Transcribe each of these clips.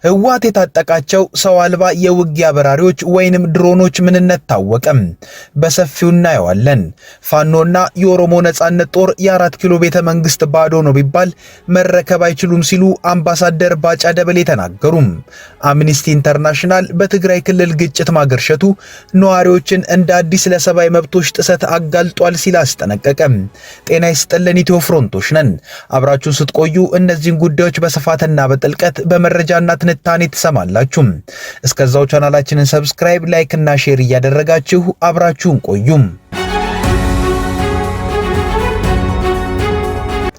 ህወሓት የታጠቃቸው ሰው አልባ የውጊያ በራሪዎች ወይንም ድሮኖች ምንነት ታወቀም። በሰፊው እናየዋለን። ፋኖና የኦሮሞ ነጻነት ጦር የ4 ኪሎ ቤተ መንግስት ባዶ ነው ቢባል መረከብ አይችሉም ሲሉ አምባሳደር ባጫ ደበሌ ተናገሩም። አምኒስቲ ኢንተርናሽናል በትግራይ ክልል ግጭት ማገርሸቱ ነዋሪዎችን እንደ አዲስ ለሰብአዊ መብቶች ጥሰት አጋልጧል ሲል አስጠነቀቀም። ጤና ይስጥልን ኢትዮ ፍሮንቶች ነን። አብራችሁን ስትቆዩ እነዚህን ጉዳዮች በስፋትና በጥልቀት በመረጃና ትንታኔ ተሰማላችሁ። እስከዛው ቻናላችንን ሰብስክራይብ፣ ላይክ እና ሼር እያደረጋችሁ አብራችሁን ቆዩም።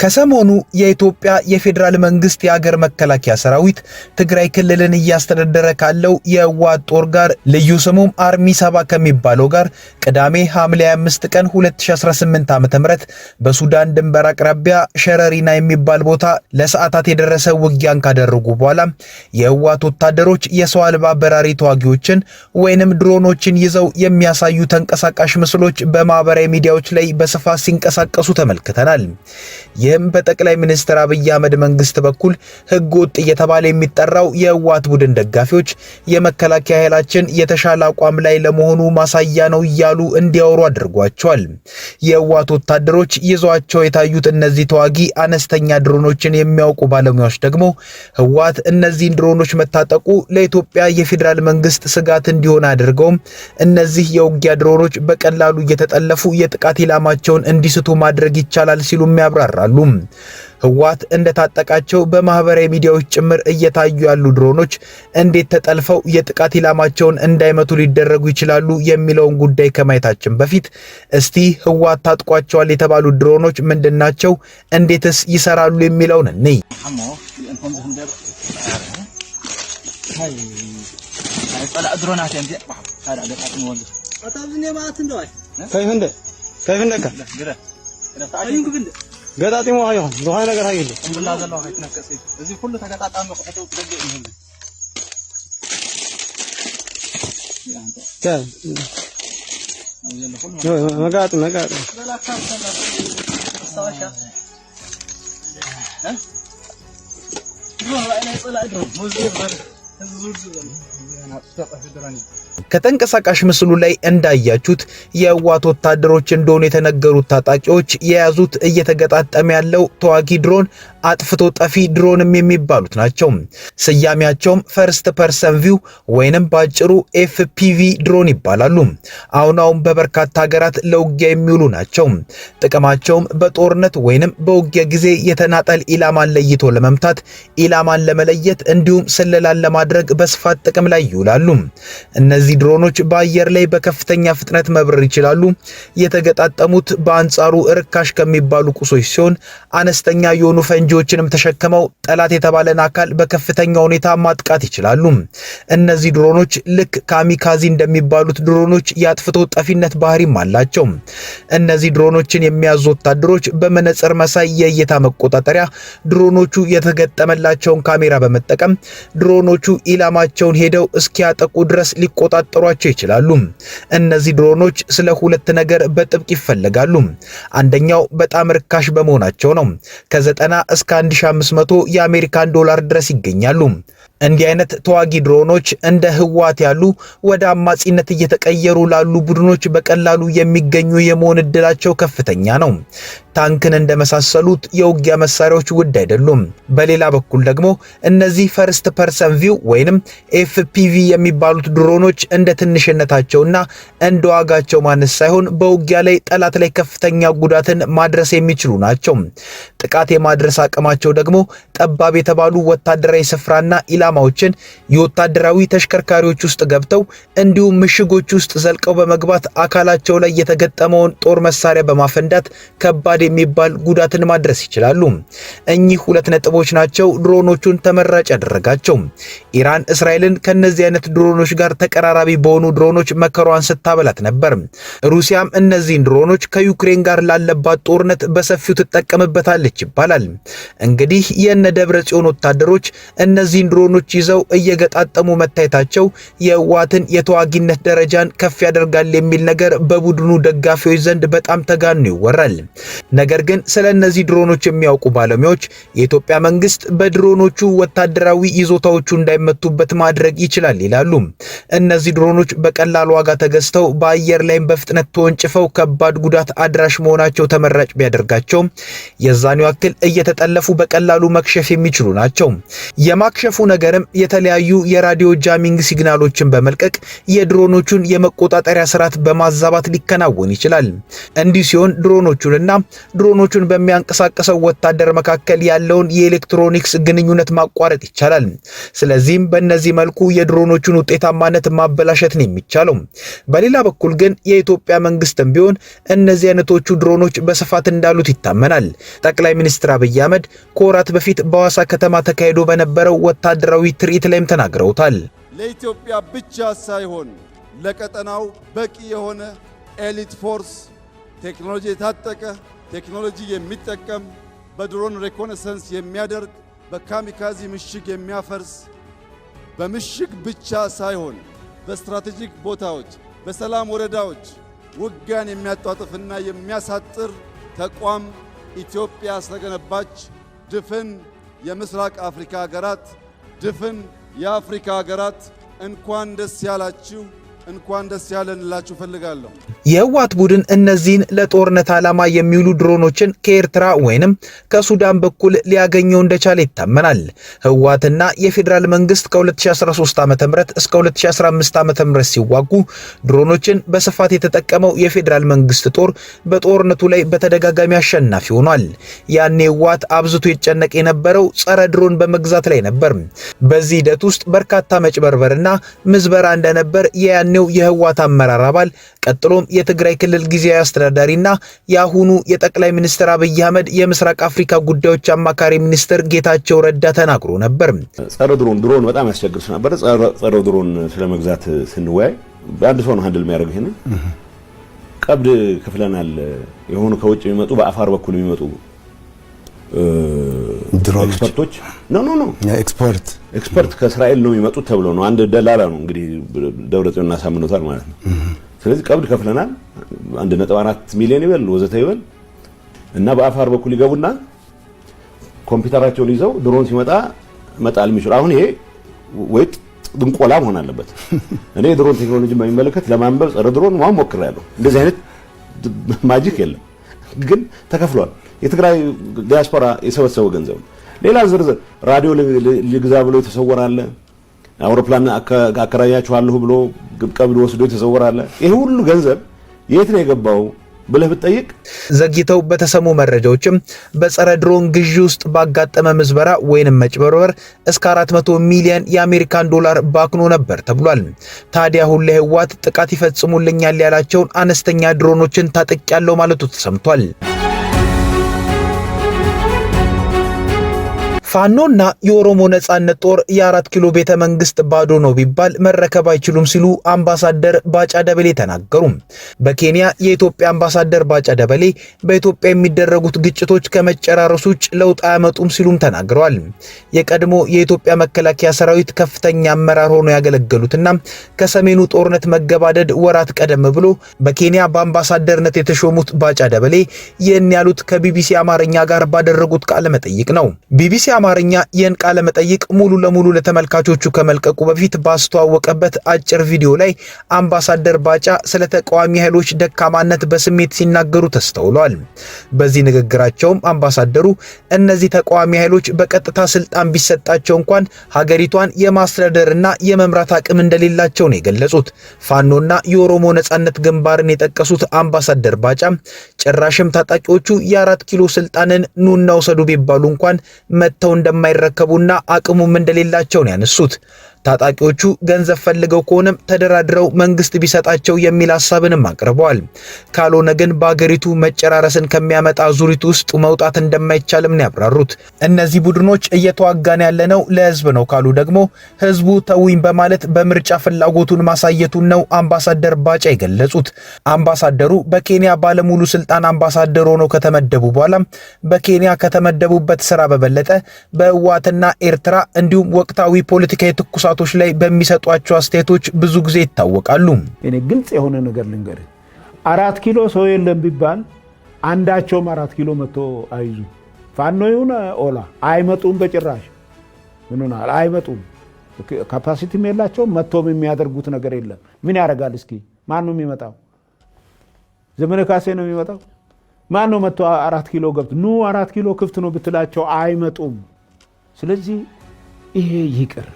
ከሰሞኑ የኢትዮጵያ የፌዴራል መንግስት የሀገር መከላከያ ሰራዊት ትግራይ ክልልን እያስተዳደረ ካለው የህወሓት ጦር ጋር ልዩ ስሙም አርሚ 7 ከሚባለው ጋር ቅዳሜ ሐምሌ 25 ቀን 2018 ዓ.ም በሱዳን ድንበር አቅራቢያ ሸረሪና የሚባል ቦታ ለሰዓታት የደረሰ ውጊያን ካደረጉ በኋላ የህወሓት ወታደሮች የሰው አልባ በራሪ ተዋጊዎችን ወይንም ድሮኖችን ይዘው የሚያሳዩ ተንቀሳቃሽ ምስሎች በማህበራዊ ሚዲያዎች ላይ በስፋት ሲንቀሳቀሱ ተመልክተናል። ይህም በጠቅላይ ሚኒስትር አብይ አህመድ መንግስት በኩል ህግ ወጥ እየተባለ የሚጠራው የህወሓት ቡድን ደጋፊዎች የመከላከያ ኃይላችን የተሻለ አቋም ላይ ለመሆኑ ማሳያ ነው እያሉ እንዲያወሩ አድርጓቸዋል። የህወሓት ወታደሮች ይዟቸው የታዩት እነዚህ ተዋጊ አነስተኛ ድሮኖችን የሚያውቁ ባለሙያዎች ደግሞ ህወሓት እነዚህን ድሮኖች መታጠቁ ለኢትዮጵያ የፌዴራል መንግስት ስጋት እንዲሆን አድርገውም እነዚህ የውጊያ ድሮኖች በቀላሉ እየተጠለፉ የጥቃት ኢላማቸውን እንዲስቱ ማድረግ ይቻላል ሲሉም ያብራራሉ። ህወሓት እንደታጠቃቸው በማህበራዊ ሚዲያዎች ጭምር እየታዩ ያሉ ድሮኖች እንዴት ተጠልፈው የጥቃት ኢላማቸውን እንዳይመቱ ሊደረጉ ይችላሉ የሚለውን ጉዳይ ከማየታችን በፊት እስቲ ህወሓት ታጥቋቸዋል የተባሉ ድሮኖች ምንድናቸው፣ እንዴትስ ይሰራሉ የሚለውን እንይ። ገጣጢሞ አይሆን ለሆነ ነገር አይደለ እንብላ ዘለው አይተነከሰ እዚህ ሁሉ ተገጣጣሚ ወቅቱ ደገ ይሁን መጋጥ ከተንቀሳቃሽ ምስሉ ላይ እንዳያችሁት የህወሓት ወታደሮች እንደሆኑ የተነገሩት ታጣቂዎች የያዙት እየተገጣጠመ ያለው ተዋጊ ድሮን አጥፍቶ ጠፊ ድሮንም የሚባሉት ናቸው። ስያሜያቸውም ፈርስት ፐርሰን ቪው ወይንም ባጭሩ ኤፍፒቪ ድሮን ይባላሉ። አሁን በበርካታ ሀገራት ለውጊያ የሚውሉ ናቸው። ጥቅማቸውም በጦርነት ወይንም በውጊያ ጊዜ የተናጠል ኢላማን ለይቶ ለመምታት፣ ኢላማን ለመለየት እንዲሁም ስለላን ለማድረግ በስፋት ጥቅም ላይ ይውላሉ። እነዚህ ድሮኖች በአየር ላይ በከፍተኛ ፍጥነት መብረር ይችላሉ። የተገጣጠሙት በአንጻሩ ርካሽ ከሚባሉ ቁሶች ሲሆን አነስተኛ የሆኑ ፈንጂዎችንም ተሸክመው ጠላት የተባለን አካል በከፍተኛ ሁኔታ ማጥቃት ይችላሉ። እነዚህ ድሮኖች ልክ ካሚካዚ እንደሚባሉት ድሮኖች የአጥፍቶ ጠፊነት ባህሪም አላቸው። እነዚህ ድሮኖችን የሚያዙ ወታደሮች በመነጽር መሳይ የእይታ መቆጣጠሪያ ድሮኖቹ የተገጠመላቸውን ካሜራ በመጠቀም ድሮኖቹ ኢላማቸውን ሄደው እስኪያጠቁ ድረስ ሊቆጣጠሯቸው ይችላሉ። እነዚህ ድሮኖች ስለ ሁለት ነገር በጥብቅ ይፈልጋሉ። አንደኛው በጣም ርካሽ በመሆናቸው ነው። ከ90 እስከ 1500 የአሜሪካን ዶላር ድረስ ይገኛሉ። እንዲህ አይነት ተዋጊ ድሮኖች እንደ ህወሓት ያሉ ወደ አማጺነት እየተቀየሩ ላሉ ቡድኖች በቀላሉ የሚገኙ የመሆን እድላቸው ከፍተኛ ነው። ታንክን እንደመሳሰሉት የውጊያ መሳሪያዎች ውድ አይደሉም። በሌላ በኩል ደግሞ እነዚህ ፈርስት ፐርሰን ቪው ወይንም ኤፍፒቪ የሚባሉት ድሮኖች እንደ ትንሽነታቸውና እንደ ዋጋቸው ማነስ ሳይሆን በውጊያ ላይ ጠላት ላይ ከፍተኛ ጉዳትን ማድረስ የሚችሉ ናቸው። ጥቃት የማድረስ አቅማቸው ደግሞ ጠባብ የተባሉ ወታደራዊ ስፍራና ኢላማዎችን የወታደራዊ ተሽከርካሪዎች ውስጥ ገብተው እንዲሁም ምሽጎች ውስጥ ዘልቀው በመግባት አካላቸው ላይ የተገጠመውን ጦር መሳሪያ በማፈንዳት ከባድ የሚባል ጉዳትን ማድረስ ይችላሉ። እኚህ ሁለት ነጥቦች ናቸው ድሮኖቹን ተመራጭ ያደረጋቸው። ኢራን እስራኤልን ከነዚህ አይነት ድሮኖች ጋር ተቀራራቢ በሆኑ ድሮኖች መከሯን ስታበላት ነበር። ሩሲያም እነዚህን ድሮኖች ከዩክሬን ጋር ላለባት ጦርነት በሰፊው ትጠቀምበታለች ይባላል። እንግዲህ የነ ደብረ ጽዮን ወታደሮች እነዚህን ድሮኖች ይዘው እየገጣጠሙ መታየታቸው የህወሓትን የተዋጊነት ደረጃን ከፍ ያደርጋል የሚል ነገር በቡድኑ ደጋፊዎች ዘንድ በጣም ተጋኖ ይወራል። ነገር ግን ስለ እነዚህ ድሮኖች የሚያውቁ ባለሙያዎች የኢትዮጵያ መንግስት በድሮኖቹ ወታደራዊ ይዞታዎቹ እንዳይመቱበት ማድረግ ይችላል ይላሉ። እነዚህ ድሮኖች በቀላል ዋጋ ተገዝተው በአየር ላይም በፍጥነት ተወንጭፈው ከባድ ጉዳት አድራሽ መሆናቸው ተመራጭ ቢያደርጋቸው የዛኑ ያክል እየተጠለፉ በቀላሉ መክሸፍ የሚችሉ ናቸው። የማክሸፉ ነገርም የተለያዩ የራዲዮ ጃሚንግ ሲግናሎችን በመልቀቅ የድሮኖቹን የመቆጣጠሪያ ስርዓት በማዛባት ሊከናወን ይችላል። እንዲህ ሲሆን ድሮኖቹን በሚያንቀሳቅሰው ወታደር መካከል ያለውን የኤሌክትሮኒክስ ግንኙነት ማቋረጥ ይቻላል። ስለዚህም በእነዚህ መልኩ የድሮኖቹን ውጤታማነት ማበላሸት ነው የሚቻለው። በሌላ በኩል ግን የኢትዮጵያ መንግስትም ቢሆን እነዚህ አይነቶቹ ድሮኖች በስፋት እንዳሉት ይታመናል። ጠቅላይ ሚኒስትር አብይ አህመድ ከወራት በፊት በሐዋሳ ከተማ ተካሂዶ በነበረው ወታደራዊ ትርኢት ላይም ተናግረውታል። ለኢትዮጵያ ብቻ ሳይሆን ለቀጠናው በቂ የሆነ ኤሊት ፎርስ ቴክኖሎጂ የታጠቀ ቴክኖሎጂ የሚጠቀም በድሮን ሪኮነሰንስ የሚያደርግ በካሚካዚ ምሽግ የሚያፈርስ በምሽግ ብቻ ሳይሆን በስትራቴጂክ ቦታዎች በሰላም ወረዳዎች ውጊያን የሚያጧጥፍና የሚያሳጥር ተቋም ኢትዮጵያ ስለገነባች ድፍን የምስራቅ አፍሪካ ሀገራት ድፍን የአፍሪካ ሀገራት እንኳን ደስ ያላችሁ እንኳን ደስ ያለንላችሁ ፈልጋለሁ። የህወሓት ቡድን እነዚህን ለጦርነት ዓላማ የሚውሉ ድሮኖችን ከኤርትራ ወይንም ከሱዳን በኩል ሊያገኘው እንደቻለ ይታመናል። ህወሓትና የፌዴራል መንግስት ከ2013 ዓ.ም እስከ 2015 ዓ.ም ሲዋጉ ድሮኖችን በስፋት የተጠቀመው የፌዴራል መንግስት ጦር በጦርነቱ ላይ በተደጋጋሚ አሸናፊ ሆኗል። ያኔ ህወሓት አብዝቶ ይጨነቅ የነበረው ጸረ ድሮን በመግዛት ላይ ነበር። በዚህ ሂደት ውስጥ በርካታ መጭበርበርና ምዝበራ እንደነበር የያኔው የህወሓት አመራር አባል ቀጥሎም የትግራይ ክልል ጊዜያዊ አስተዳዳሪና የአሁኑ የጠቅላይ ሚኒስትር አብይ አህመድ የምስራቅ አፍሪካ ጉዳዮች አማካሪ ሚኒስትር ጌታቸው ረዳ ተናግሮ ነበር። ጸረ ድሮን በጣም ያስቸግር ነበር። ጸረ ድሮን ስለመግዛት ስንወያይ በአንድ ሰው ነው ሃንድል የሚያደርግ ይሄን ቀብድ ከፍለናል። የሆኑ ከውጭ የሚመጡ በአፋር በኩል የሚመጡ ድሮን ኤክስፐርቶች ኖ ኤክስፐርት ከእስራኤል ነው የሚመጡት ተብሎ ነው። አንድ ደላላ ነው እንግዲህ ደብረጽዮን እናሳምነውታል ማለት ነው። ስለዚህ ቀብድ ከፍለናል 1.4 ሚሊዮን ይበል ወዘተ ይበል እና በአፋር በኩል ይገቡና ኮምፒውተራቸውን ይዘው ድሮን ሲመጣ መጣል የሚችሉ አሁን ይሄ ወይ ድንቆላ መሆን አለበት። እኔ ድሮን ቴክኖሎጂ በሚመለከት ለማንበብ ጸረ ድሮን ሞክሬያለሁ። እንደዚህ አይነት ማጂክ የለም፣ ግን ተከፍሏል። የትግራይ ዲያስፖራ የሰበሰበው ገንዘብ ሌላ ዝርዝር ራዲዮ ልግዛ ብሎ የተሰወራለ፣ አውሮፕላን አከራያችኋለሁ ብሎ ቀብድ ወስዶ የተሰወራለ። ይሄ ሁሉ ገንዘብ የት ነው የገባው ብለህ ብትጠይቅ ዘግይተው በተሰሙ መረጃዎችም በጸረ ድሮን ግዢ ውስጥ ባጋጠመ ምዝበራ ወይንም መጭበርበር እስከ 400 ሚሊዮን የአሜሪካን ዶላር ባክኖ ነበር ተብሏል። ታዲያ አሁን ላይ ህወሓት ጥቃት ይፈጽሙልኛል ያላቸውን አነስተኛ ድሮኖችን ታጥቂያለሁ ማለቱ ተሰምቷል። ፋኖና የኦሮሞ ነጻነት ጦር የ4 ኪሎ ቤተ መንግስት ባዶ ነው ቢባል መረከብ አይችሉም ሲሉ አምባሳደር ባጫ ደበሌ ተናገሩ። በኬንያ የኢትዮጵያ አምባሳደር ባጫ ደበሌ በኢትዮጵያ የሚደረጉት ግጭቶች ከመጨራረሱ ውጭ ለውጥ አያመጡም ሲሉም ተናግረዋል። የቀድሞ የኢትዮጵያ መከላከያ ሰራዊት ከፍተኛ አመራር ሆኖ ያገለገሉትና ከሰሜኑ ጦርነት መገባደድ ወራት ቀደም ብሎ በኬንያ በአምባሳደርነት የተሾሙት ባጫ ደበሌ ይህን ያሉት ከቢቢሲ አማርኛ ጋር ባደረጉት ቃለ መጠይቅ ነው። ቢቢሲ አማርኛ ይህን ቃለ መጠይቅ ሙሉ ለሙሉ ለተመልካቾቹ ከመልቀቁ በፊት ባስተዋወቀበት አጭር ቪዲዮ ላይ አምባሳደር ባጫ ስለ ተቃዋሚ ኃይሎች ደካማነት በስሜት ሲናገሩ ተስተውለዋል። በዚህ ንግግራቸውም አምባሳደሩ እነዚህ ተቃዋሚ ኃይሎች በቀጥታ ስልጣን ቢሰጣቸው እንኳን ሀገሪቷን የማስተዳደርና የመምራት አቅም እንደሌላቸው ነው የገለጹት። ፋኖና የኦሮሞ ነጻነት ግንባርን የጠቀሱት አምባሳደር ባጫ ጭራሽም ታጣቂዎቹ የ4 ኪሎ ስልጣንን ኑና ውሰዱ ቢባሉ እንኳን መተው እንደማይረከቡና አቅሙም እንደሌላቸው ነው ያነሱት። ታጣቂዎቹ ገንዘብ ፈልገው ከሆነም ተደራድረው መንግስት ቢሰጣቸው የሚል ሐሳብንም አቅርበዋል። ካልሆነ ግን በአገሪቱ መጨራረስን ከሚያመጣ ዙሪት ውስጥ መውጣት እንደማይቻልም ነው ያብራሩት። እነዚህ ቡድኖች እየተዋጋን ያለነው ለህዝብ ነው ካሉ ደግሞ ህዝቡ ተውኝ በማለት በምርጫ ፍላጎቱን ማሳየቱን ነው አምባሳደር ባጫ የገለጹት። አምባሳደሩ በኬንያ ባለሙሉ ስልጣን አምባሳደር ሆነው ከተመደቡ በኋላ በኬንያ ከተመደቡበት ስራ በበለጠ በህወሓትና ኤርትራ እንዲሁም ወቅታዊ ፖለቲካዊ ትኩሳቶች ላይ በሚሰጧቸው አስተያየቶች ብዙ ጊዜ ይታወቃሉ። እኔ ግልጽ የሆነ ነገር ልንገር፣ 4 ኪሎ ሰው የለም ቢባል አንዳቸውም 4 ኪሎ መጥቶ አይዙ ፋኖ ይሁን ኦላ አይመጡም በጭራሽ ምንሆናል አይመጡም ካፓሲቲም የላቸውም መጥቶም የሚያደርጉት ነገር የለም ምን ያደርጋል እስኪ ማን ነው የሚመጣው ዘመነ ካሴ ነው የሚመጣው ማን ነው መጥቶ 4 ኪሎ ገብቶ ኑ 4 ኪሎ ክፍት ነው ብትላቸው አይመጡም ስለዚህ ይሄ ይቅር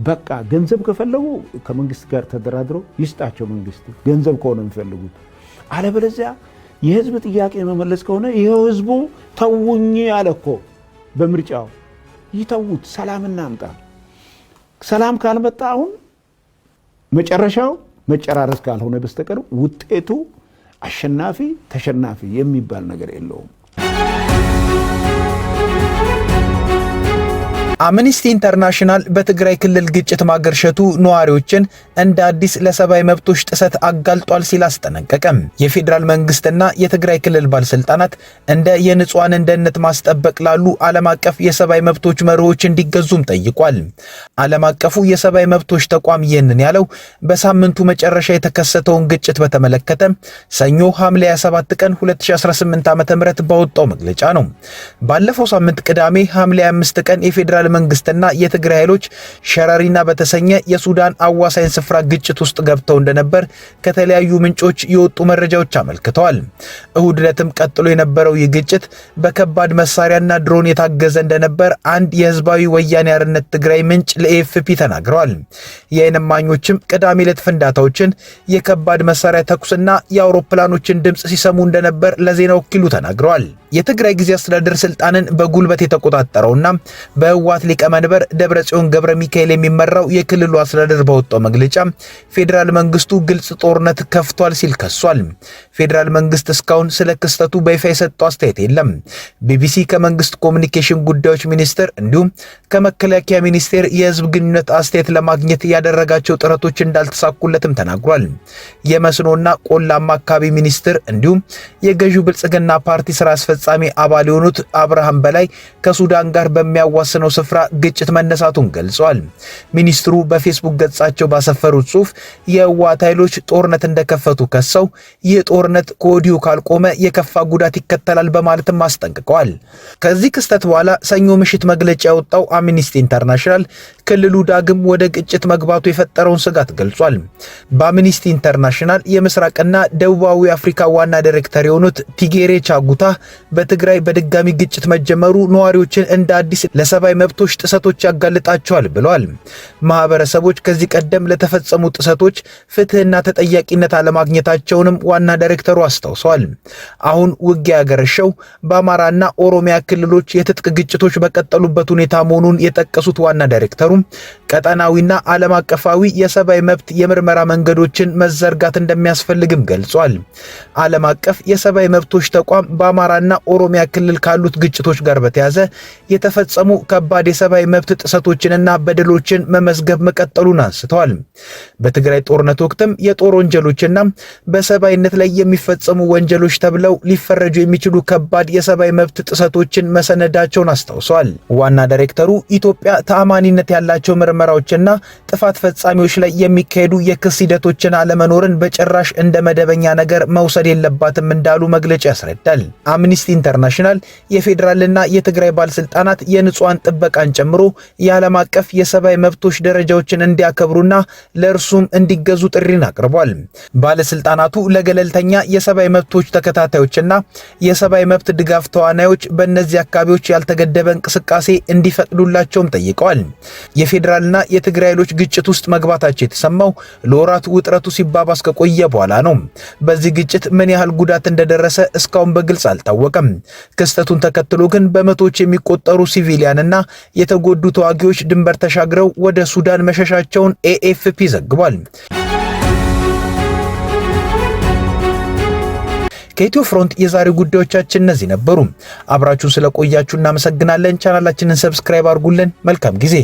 በቃ ገንዘብ ከፈለጉ ከመንግስት ጋር ተደራድሮ ይስጣቸው መንግስት ገንዘብ ከሆነ የሚፈልጉት አለበለዚያ የህዝብ ጥያቄ መመለስ ከሆነ ይሄው ህዝቡ ተውኝ አለኮ በምርጫው ይተውት ሰላም እናምጣ ሰላም ካልመጣ አሁን መጨረሻው መጨራረስ ካልሆነ በስተቀር ውጤቱ አሸናፊ ተሸናፊ የሚባል ነገር የለውም አምነስቲ ኢንተርናሽናል በትግራይ ክልል ግጭት ማገርሸቱ ነዋሪዎችን እንደ አዲስ ለሰብአዊ መብቶች ጥሰት አጋልጧል ሲል አስጠነቀቀ። የፌዴራል መንግስትና የትግራይ ክልል ባለስልጣናት እንደ የንጹሃንን ደህንነት ማስጠበቅ ላሉ ዓለም አቀፍ የሰብአዊ መብቶች መርሆች እንዲገዙም ጠይቋል። ዓለም አቀፉ የሰብአዊ መብቶች ተቋም ይህንን ያለው በሳምንቱ መጨረሻ የተከሰተውን ግጭት በተመለከተ ሰኞ ሐምሌ 27 ቀን 2018 ዓ.ም ባወጣው መግለጫ ነው። ባለፈው ሳምንት ቅዳሜ ሐምሌ 5 ቀን የፌዴራል መንግስትና የትግራይ ኃይሎች ሸራሪና በተሰኘ የሱዳን አዋሳኝ ስፍራ ግጭት ውስጥ ገብተው እንደነበር ከተለያዩ ምንጮች የወጡ መረጃዎች አመልክተዋል። እሁድ ዕለትም ቀጥሎ የነበረው ይህ ግጭት በከባድ መሳሪያና ድሮን የታገዘ እንደነበር አንድ የህዝባዊ ወያኔ ሓርነት ትግራይ ምንጭ ለኤኤፍፒ ተናግረዋል። የዓይን እማኞችም ቅዳሜ ዕለት ፍንዳታዎችን፣ የከባድ መሳሪያ ተኩስና የአውሮፕላኖችን ድምጽ ሲሰሙ እንደነበር ለዜና ወኪሉ ተናግረዋል። የትግራይ ጊዜያዊ አስተዳደር ስልጣንን በጉልበት የተቆጣጠረውና በህወሓት ሊቀመንበር ደብረጽዮን ገብረ ሚካኤል የሚመራው የክልሉ አስተዳደር ባወጣው መግለጫ ፌዴራል መንግስቱ ግልጽ ጦርነት ከፍቷል ሲል ከሷል። ፌዴራል መንግስት እስካሁን ስለ ክስተቱ በይፋ የሰጠው አስተያየት የለም። ቢቢሲ ከመንግስት ኮሚኒኬሽን ጉዳዮች ሚኒስቴር እንዲሁም ከመከላከያ ሚኒስቴር የህዝብ ግንኙነት አስተያየት ለማግኘት ያደረጋቸው ጥረቶች እንዳልተሳኩለትም ተናግሯል። የመስኖና ቆላማ አካባቢ ሚኒስትር እንዲሁም የገዢው ብልጽግና ፓርቲ ስራ አስፈጻሚ አባል የሆኑት አብርሃም በላይ ከሱዳን ጋር በሚያዋስነው ስፍራ ግጭት መነሳቱን ገልጸዋል። ሚኒስትሩ በፌስቡክ ገጻቸው ባሰፈሩት ጽሑፍ የህወሓት ኃይሎች ጦርነት እንደከፈቱ ከሰው ይህ ጦርነት ከወዲሁ ካልቆመ የከፋ ጉዳት ይከተላል በማለትም አስጠንቅቀዋል። ከዚህ ክስተት በኋላ ሰኞ ምሽት መግለጫ ያወጣው አምነስቲ ኢንተርናሽናል ክልሉ ዳግም ወደ ግጭት መግባቱ የፈጠረውን ስጋት ገልጿል። በአምነስቲ ኢንተርናሽናል የምስራቅና ደቡባዊ አፍሪካ ዋና ዳይሬክተር የሆኑት ቲጌሬ ቻጉታ በትግራይ በድጋሚ ግጭት መጀመሩ ነዋሪዎችን እንደ አዲስ ለሰብአዊ መብቶች ጥሰቶች ያጋልጣቸዋል ብለዋል። ማህበረሰቦች ከዚህ ቀደም ለተፈጸሙ ጥሰቶች ፍትህና ተጠያቂነት አለማግኘታቸውንም ዋና ዳይሬክተሩ አስታውሰዋል። አሁን ውጊያ ያገረሸው በአማራና ኦሮሚያ ክልሎች የትጥቅ ግጭቶች በቀጠሉበት ሁኔታ መሆኑን የጠቀሱት ዋና ዳይሬክተሩ ቀጠናዊና ዓለም አቀፋዊ የሰብአዊ መብት የምርመራ መንገዶችን መዘርጋት እንደሚያስፈልግም ገልጿል። ዓለም አቀፍ የሰብአዊ መብቶች ተቋም በአማራና ኦሮሚያ ክልል ካሉት ግጭቶች ጋር በተያያዘ የተፈጸሙ ከባድ የሰብአዊ መብት ጥሰቶችንና በደሎችን መመዝገብ መቀጠሉን አንስተዋል። በትግራይ ጦርነት ወቅትም የጦር ወንጀሎችና በሰብአዊነት ላይ የሚፈጸሙ ወንጀሎች ተብለው ሊፈረጁ የሚችሉ ከባድ የሰብአዊ መብት ጥሰቶችን መሰነዳቸውን አስታውሰዋል። ዋና ዳይሬክተሩ ኢትዮጵያ ተአማኒነት ያላቸው ምርመራዎችና ጥፋት ፈጻሚዎች ላይ የሚካሄዱ የክስ ሂደቶችን አለመኖርን በጭራሽ እንደ መደበኛ ነገር መውሰድ የለባትም እንዳሉ መግለጫ ያስረዳል። አምነስቲ ኢንተርናሽናል የፌዴራልና የትግራይ ባለስልጣናት የንጹሃን ጥበቃን ጨምሮ የዓለም አቀፍ የሰብአዊ መብቶች ደረጃዎችን እንዲያከብሩና ለእርሱም እንዲገዙ ጥሪን አቅርቧል። ባለስልጣናቱ ለገለልተኛ የሰብአዊ መብቶች ተከታታዮችና የሰብአዊ መብት ድጋፍ ተዋናዮች በእነዚህ አካባቢዎች ያልተገደበ እንቅስቃሴ እንዲፈቅዱላቸውም ጠይቀዋል። የፌዴራልና የትግራይ ኃይሎች ግጭት ውስጥ መግባታቸው የተሰማው ለወራት ውጥረቱ ሲባባስ ከቆየ በኋላ ነው። በዚህ ግጭት ምን ያህል ጉዳት እንደደረሰ እስካሁን በግልጽ አልታወቀም። ክስተቱን ተከትሎ ግን በመቶዎች የሚቆጠሩ ሲቪሊያንና የተጎዱ ተዋጊዎች ድንበር ተሻግረው ወደ ሱዳን መሸሻቸውን ኤኤፍፒ ዘግቧል። ከኢትዮ ፍሮንት የዛሬው ጉዳዮቻችን እነዚህ ነበሩ። አብራችሁን ስለቆያችሁ እናመሰግናለን። ቻናላችንን ሰብስክራይብ አድርጉልን። መልካም ጊዜ